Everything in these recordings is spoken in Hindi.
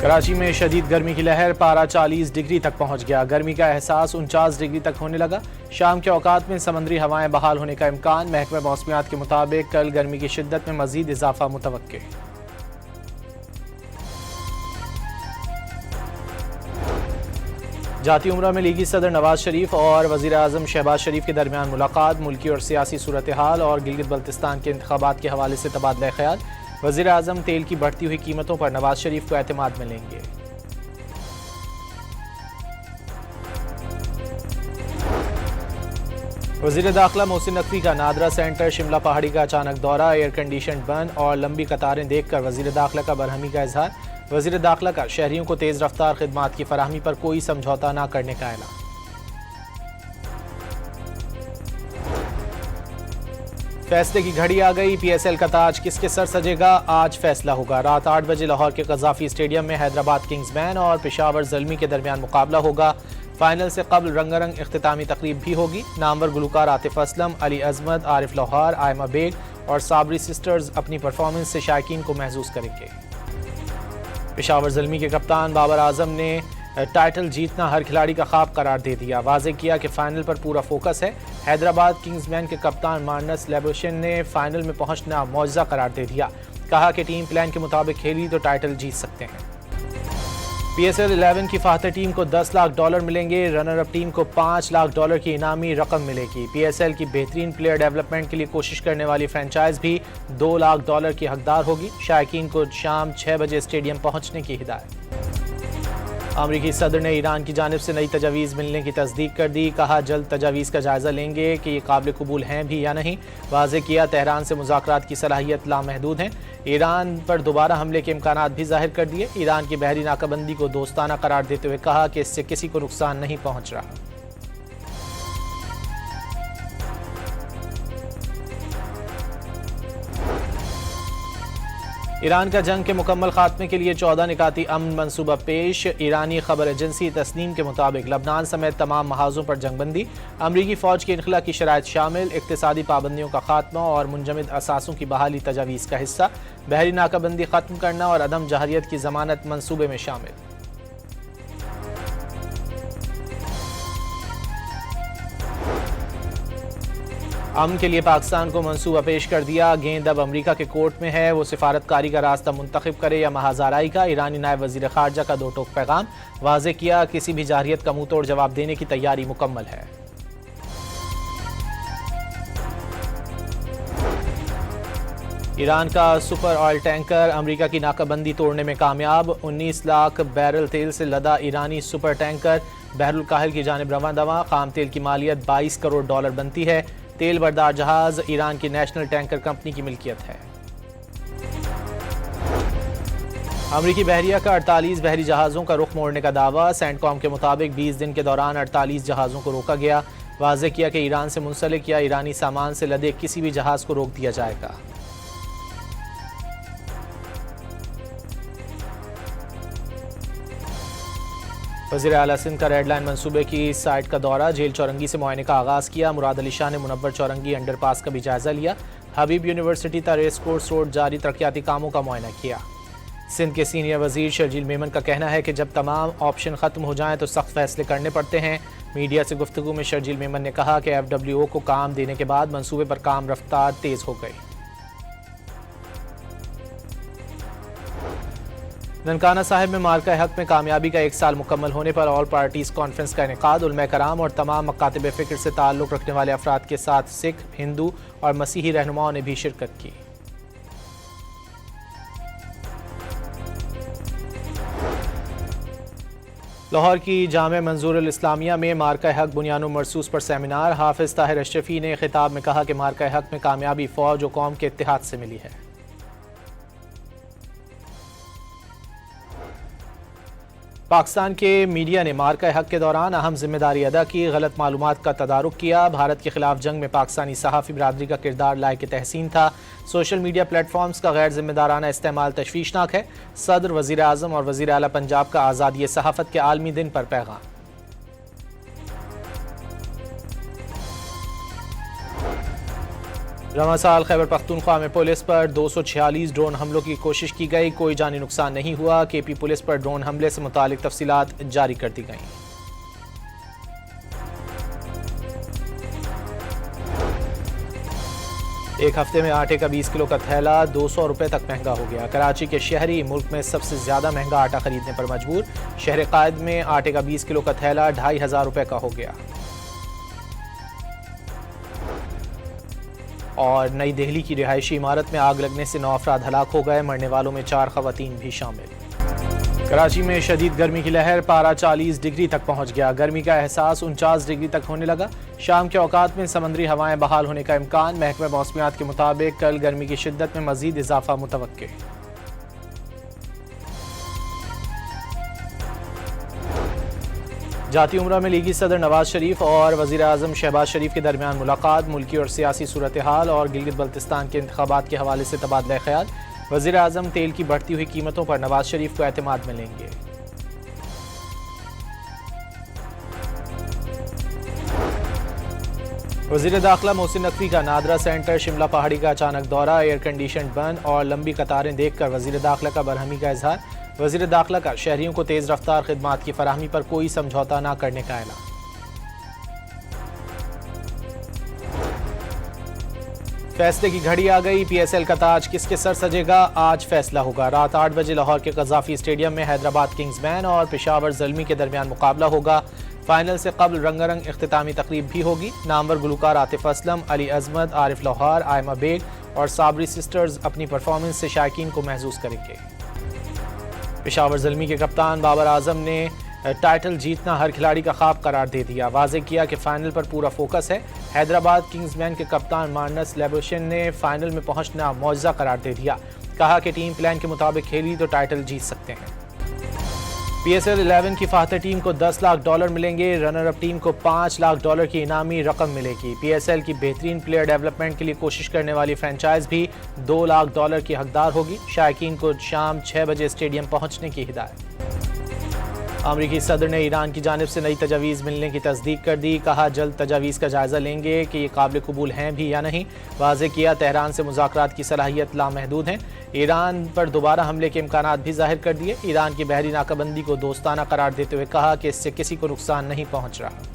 कराची में शदीद गर्मी की लहर, पारा 40 डिग्री तक पहुंच गया। गर्मी का एहसास 49 डिग्री तक होने लगा। शाम के औकात में समंदरी हवाएं बहाल होने का इम्कान। महकमा मौसमियात के मुताबिक कल गर्मी की शिद्दत में मजीद इजाफा मुतवक्के। जाती उम्रा में लीगी सदर नवाज शरीफ और वज़ीर आज़म शहबाज शरीफ के दरमियान मुलाकात। मुल्की और सियासी सूरत हाल और गिलगित बल्तिस्तान के इंतखाबात के हवाले से तबादला ख्याल। वज़ीर आज़म तेल की बढ़ती हुई कीमतों पर नवाज शरीफ को एतमाद में लेंगे। वज़ीर दाखिला मोहसिन नकवी का नादरा सेंटर शिमला पहाड़ी का अचानक दौरा। एयर कंडीशन बंद और लंबी कतारें देखकर वज़ीर दाखिला का बरहमी का इजहार। वज़ीर दाखिला का शहरियों को तेज़ रफ्तार खिदमात की फराहमी पर कोई समझौता न करने का ऐलान। फैसले की घड़ी आ गई। PSL का ताज किसके सर सजेगा, आज फैसला होगा। रात 8 बजे लाहौर के कज़ाफ़ी स्टेडियम में हैदराबाद किंग्समैन और पेशावर ज़ल्मी के दरमियान मुकाबला होगा। फाइनल से कबल रंगारंग इख्तितामी तकरीब भी होगी। नामवर गुलकार आतिफ असलम, अली अजमत, आरिफ लोहार, आयमा बेग और साबरी सिस्टर्स अपनी परफॉर्मेंस से शायकीन को महसूस करेंगे। पेशावर ज़ल्मी के कप्तान बाबर आजम ने टाइटल जीतना हर खिलाड़ी का ख्वाब करार दे दिया। वाज़े किया कि फाइनल पर पूरा फोकस है। हैदराबाद किंग्समैन के कप्तान मार्नस लेबोशन ने फाइनल में पहुंचना मौजज़ा करार दे दिया। कहा कि टीम प्लान के मुताबिक खेली तो टाइटल जीत सकते हैं। PSL 11 की फातह टीम को $10 लाख मिलेंगे। रनर अप टीम को $5 लाख की इनामी रकम मिलेगी। PSL की बेहतरीन प्लेयर डेवलपमेंट के लिए कोशिश करने वाली फ्रेंचाइज भी $2 लाख की हकदार होगी। शायकीन को शाम 6 बजे स्टेडियम पहुंचने की हिदायत। अमरीकी सदर ने ईरान की जानिब से नई तजावीज़ मिलने की तस्दीक कर दी। कहा जल्द तजावीज़ का जायज़ा लेंगे कि ये काबिल कबूल हैं भी या नहीं। वाज़े किया तेहरान से मुज़ाकरात की सलाहियत लामहदूद है। ईरान पर दोबारा हमले के इम्कानात भी जाहिर कर दिए। ईरान की बहरी नाकाबंदी को दोस्ताना करार देते हुए कहा कि इससे किसी को नुकसान नहीं पहुँच रहा। ईरान का जंग के मुकम्मल खात्मे के लिए 14 निकाती अमन मनसूबा पेश। ईरानी खबर एजेंसी तस्नीम के मुताबिक लबनान समेत तमाम महाजों पर जंगबंदी, अमरीकी फ़ौज के इनखला की शराइत शामिल, इक्तिसादी पाबंदियों का खात्मा और मुंजमद असासों की बहाली तजावीज़ का हिस्सा। बहरी नाकाबंदी ख़त्म करना और अदम जहरियत की ज़मानत मनसूबे में शामिल। अमन के लिए पाकिस्तान को मंसूबा पेश कर दिया। गेंद अब अमरीका के कोर्ट में है। वो सिफारतकारी का रास्ता मुंतखब करे या महाजाराई का। ईरानी नायब वज़ीर ख़ारजा का दो टोक पैगाम। वाज़े किया किसी भी जाहिरियत का मुंह तोड़ जवाब देने की तैयारी मुकम्मल है। ईरान का सुपर ऑयल टैंकर अमरीका की नाकाबंदी तोड़ने में कामयाब। 19 लाख बैरल तेल से लदा ईरानी सुपर टैंकर बहरुल काहिल की जानिब रवां दवा। खाम तेल की मालियत $22 करोड़ बनती है। तेल बरदार जहाज ईरान की नेशनल टैंकर कंपनी की मिल्कियत है। अमरीकी बहरिया का 48 बहरी जहाज़ों का रुख मोड़ने का दावा। सेंटकॉम के मुताबिक 20 दिन के दौरान 48 जहाज़ों को रोका गया। वाज़े किया कि ईरान से मुंसलिक या ईरानी सामान से लदे किसी भी जहाज़ को रोक दिया जाएगा। वज़ीर आला सिंध का रेड लाइन मनसूबे की साइट का दौरा। जेल चौरंगी से मुआयने का आगाज़ किया। मुराद अली शाह ने मुनव्वर चौरंगी अंडरपास का भी जायज़ा लिया। हबीब यूनिवर्सिटी ता रेस कोर्स रोड जारी तरक्याती कामों का मुआयना किया। सिंध के सीनियर वज़ीर शर्जील मेमन का कहना है कि जब तमाम ऑप्शन ख़त्म हो जाएं तो सख्त फैसले करने पड़ते हैं। मीडिया से गुफ्तगू में शर्जील मेमन ने कहा कि FWO को काम देने के बाद मनसूबे पर काम रफ्तार तेज़ हो गई। ननकाना साहिब में मार्का हक में कामयाबी का 1 साल मुकम्मल होने पर ऑल पार्टीज़ कॉन्फ्रेंस का इनेकाद। उलमा कराम और तमाम मकातिब फ़िक्र से ताल्लुक़ रखने वाले अफराद के साथ सिख, हिंदू और मसीही रहनुमाओं ने भी शिरकत की। लाहौर की जामे मंजूरुल इस्लामिया में मार्का हक बुनियानो मरसूस पर सेमिनार। हाफिज़ ताहिर अशरफी ने खिताब में कहा कि मार्का हक में कामयाबी फ़ौज और कौम के इत्तेहाद से मिली है। पाकिस्तान के मीडिया ने मार्का हक के दौरान अहम जिम्मेदारी अदा की। गलत मालूमात का तदारुक किया। भारत के खिलाफ जंग में पाकिस्तानी सहाफ़ी बिरादरी का किरदार लायक तहसीन था। सोशल मीडिया प्लेटफॉर्म्स का गैर जिम्मेदाराना इस्तेमाल तशवीशनाक है। सदर, वज़ीर आज़म और वज़ीर आला पंजाब का आज़ादी सहाफ़त के आलमी दिन पर पैगाम। रवां साल खैबर पख्तूनख्वा में पुलिस पर 246 ड्रोन हमलों की कोशिश की गई, कोई जानी नुकसान नहीं हुआ। केपी पुलिस पर ड्रोन हमले से मुतालिक तफसीलात जारी कर दी गई। एक हफ्ते में आटे का 20 किलो का थैला 200 रुपए तक महंगा हो गया। कराची के शहरी मुल्क में सबसे ज्यादा महंगा आटा खरीदने पर मजबूर। शहर कायद में आटे का 20 किलो का थैला 2500 रुपए का हो गया। और नई दिल्ली की रिहायशी इमारत में आग लगने से 9 अफराद हलाक हो गए, मरने वालों में 4 खवातीन भी शामिल। कराची में शदीद गर्मी की लहर, पारा 40 डिग्री तक पहुंच गया। गर्मी का एहसास 49 डिग्री तक होने लगा। शाम के औकात में समुद्री हवाएं बहाल होने का इम्कान। महकमा मौसमियात के मुताबिक कल गर्मी की शिद्दत में मजीद इजाफा मुतवक्के। जाती उम्रा में लीगी सदर नवाज शरीफ और वज़ीर आज़म शहबाज शरीफ के दरमियान मुलाकात। मुल्की और सियासी सूरत हाल और गिलगित बल्तिस्तान के इंतखाबात के हवाले से तबादला ख्याल। वज़ीर आज़म तेल की बढ़ती हुई कीमतों पर नवाज शरीफ को एतमाद मिलेंगे। वज़ीर दाखिला मोहसिन नकवी का नादरा सेंटर शिमला पहाड़ी का अचानक दौरा, एयर कंडीशन बंद और लंबी कतारें देखकर वज़ीर दाखिला का बरहमी का इजहार। वज़ीर दाखिला का शहरियों को तेज़ रफ्तार खिदमात की फराहमी पर कोई समझौता न करने का ऐलान। फैसले की घड़ी आ गई, PSL का ताज किसके सर सजेगा, आज फैसला होगा। रात 8 बजे लाहौर के कज़ाफ़ी स्टेडियम में हैदराबाद किंग्समैन और पेशावर ज़ल्मी के दरमियान मुकाबला होगा। फाइनल से कबल रंगारंग इख्तितामी तकरीब भी होगी। नामवर गुलकार आतिफ असलम, अली अजमत, आरिफ लोहार, आयमा बेग और साबरी सिस्टर्स अपनी परफॉर्मेंस से शायकीन को महसूस करेंगे। पेशावर ज़ल्मी के कप्तान बाबर आजम ने टाइटल जीतना हर खिलाड़ी का ख्वाब करार दे दिया। वाज़ेह किया कि फाइनल पर पूरा फोकस है। हैदराबाद किंग्समैन के कप्तान मार्नस लेबोशन ने फाइनल में पहुंचना मौजज़ा करार दे दिया। कहा कि टीम प्लान के मुताबिक खेली तो टाइटल जीत सकते हैं। PSL 11 की फातह टीम को $10 लाख मिलेंगे। रनर अप टीम को $5 लाख की इनामी रकम मिलेगी। PSL की बेहतरीन प्लेयर डेवलपमेंट के लिए कोशिश करने वाली फ्रेंचाइज भी $2 लाख की हकदार होगी। शायकीन को शाम 6 बजे स्टेडियम पहुंचने की हिदायत। अमरीकी सदर ने ईरान की जानिब से नई तजावीज़ मिलने की तस्दीक कर दी। कहा जल्द तजावीज़ का जायज़ा लेंगे कि ये काबिल कबूल हैं भी या नहीं। वाज़ेह किया तेहरान से मुज़ाकरात की सलाहियत लामहदूद है। ईरान पर दोबारा हमले के इम्कानात भी जाहिर कर दिए। ईरान की बहरी नाकाबंदी को दोस्ताना करार देते हुए कहा कि इससे किसी को नुकसान नहीं पहुँच रहा।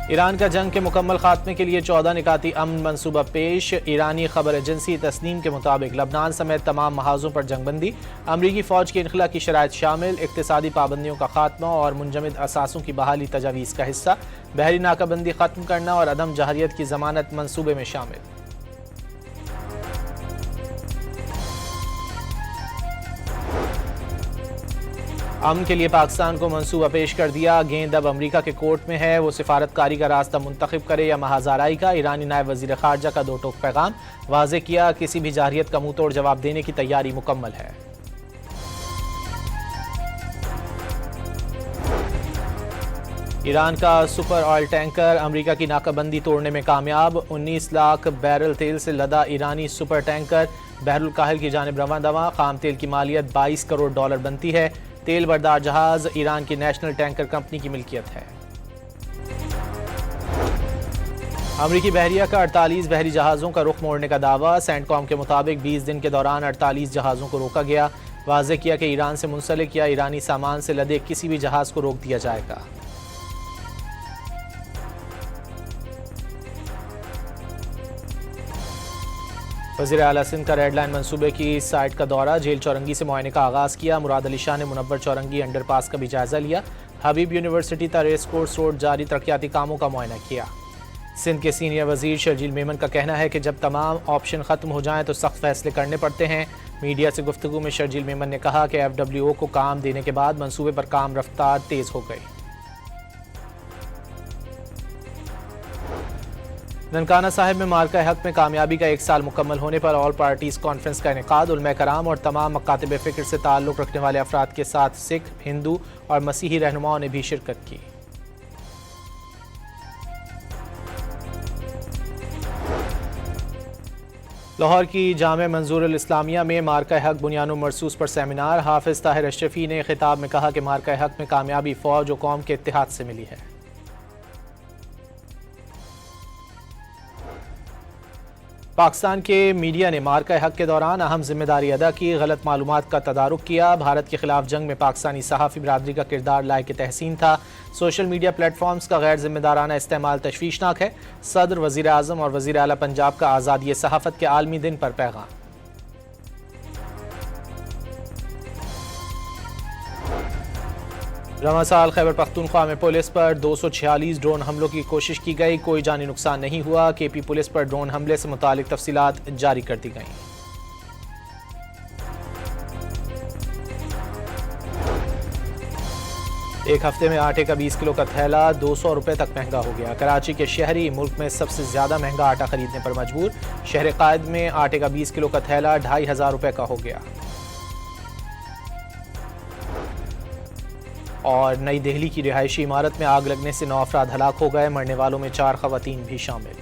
ईरान का जंग के मुकम्मल खात्मे के लिए 14 निकाती अमन मनसूबा पेश। ईरानी खबर एजेंसी तस्नीम के मुताबिक लबनान समेत तमाम महाजों पर जंगबंदी, अमरीकी फौज के इनखला की शराइत शामिल, इक्तिसादी पाबंदियों का खात्मा और मुंजमद असासों की बहाली तजावीज़ का हिस्सा। बहरी नाकाबंदी खत्म करना और अदम जहरियत की जमानत मनसूबे में शामिल। अमन के लिए पाकिस्तान को मंसूबा पेश कर दिया। गेंद अब अमरीका के कोर्ट में है, वो सिफारतकारी का रास्ता मुंतखब करे या महाजाराई का। ईरानी नायब वजीर खारजा का 2 टोक पैगाम। वाज़ेह किया किसी भी जाहिरियत का मुंह तोड़ जवाब देने की तैयारी मुकम्मल है। ईरान का सुपर ऑयल टैंकर अमरीका की नाकाबंदी तोड़ने में कामयाब। 19 लाख बैरल तेल से लदा ईरानी सुपर टैंकर बहरुल काहिल की जानिब रवां दवा। खाम तेल की मालियत $22 करोड़ बनती है। तेल बरदार जहाज ईरान की नेशनल टैंकर कंपनी की मिल्कियत है। अमरीकी बहरिया का 48 बहरी जहाज़ों का रुख मोड़ने का दावा। सेंटकॉम के मुताबिक 20 दिन के दौरान 48 जहाज़ों को रोका गया। वाज़ेह किया कि ईरान से मुंसलिक या ईरानी सामान से लदे किसी भी जहाज़ को रोक दिया जाएगा। वज़ीर आला सिंध का रेड लाइन मनसूबे की साइट का दौरा। जेल चौरंगी से मुआयने का आगाज़ किया। मुराद अली शाह ने मुनव्वर चौरंगी अंडरपास का भी जायज़ा लिया। हबीब यूनिवर्सिटी का रेस कोर्स रोड जारी तरक्याती कामों का मुआयना किया। सिंध के सीनियर वजीर शर्जील मेमन का कहना है कि जब तमाम ऑप्शन ख़त्म हो जाएं तो सख्त फैसले करने पड़ते हैं। मीडिया से गुफ्तगू में शर्जील मेमन ने कहा कि FWO को काम देने के बाद मनसूबे पर काम रफ्तार तेज़ हो गई। ननकाना साहिब में मार्का हक में कामयाबी का 1 साल मुकम्मल होने पर ऑल पार्टीज कॉन्फ्रेंस का इनेकाद। उलमा कराम और तमाम मकातिब फ़िक्र से ताल्लुक़ रखने वाले अफराद के साथ सिख, हिंदू और मसीही रहनुमाओं ने भी शिरकत की। लाहौर की जामे मंजूरुल इस्लामिया में मार्का हक बुनियानुल मरसूस पर सेमिनार। हाफिज ताहिर अशरफी ने खिताब में कहा कि मार्का हक में कामयाबी फौज और कौम के इत्तेहाद से मिली है। पाकिस्तान के मीडिया ने मार्का हक के दौरान अहम जिम्मेदारी अदा की, गलत मालूमात का तदारुक किया। भारत के खिलाफ जंग में पाकिस्तानी सहाफ़ी बरादरी का किरदार लायक तहसीन था। सोशल मीडिया प्लेटफॉर्म्स का गैर जिम्मेदाराना इस्तेमाल तशवीशनाक है। सदर, वज़ीर आज़म और वज़ीर आला पंजाब का आज़ादी सहाफ़त के आलमी दिन पर पैगाम। रवां साल खैबर पख्तूनख्वा में पुलिस पर 246 ड्रोन हमलों की कोशिश की गई, कोई जानी नुकसान नहीं हुआ। केपी पुलिस पर ड्रोन हमले से मुतालिक तफसीलात जारी कर दी गई। एक हफ्ते में आटे का 20 किलो का थैला 200 रुपए तक महंगा हो गया। कराची के शहरी मुल्क में सबसे ज्यादा महंगा आटा खरीदने पर मजबूर। शहर कायद में आटे का 20 किलो का थैला 2500 रुपए का हो गया। और नई दिल्ली की रिहायशी इमारत में आग लगने से 9 अफराद हलाक हो गए, मरने वालों में 4 खवातीन भी शामिल।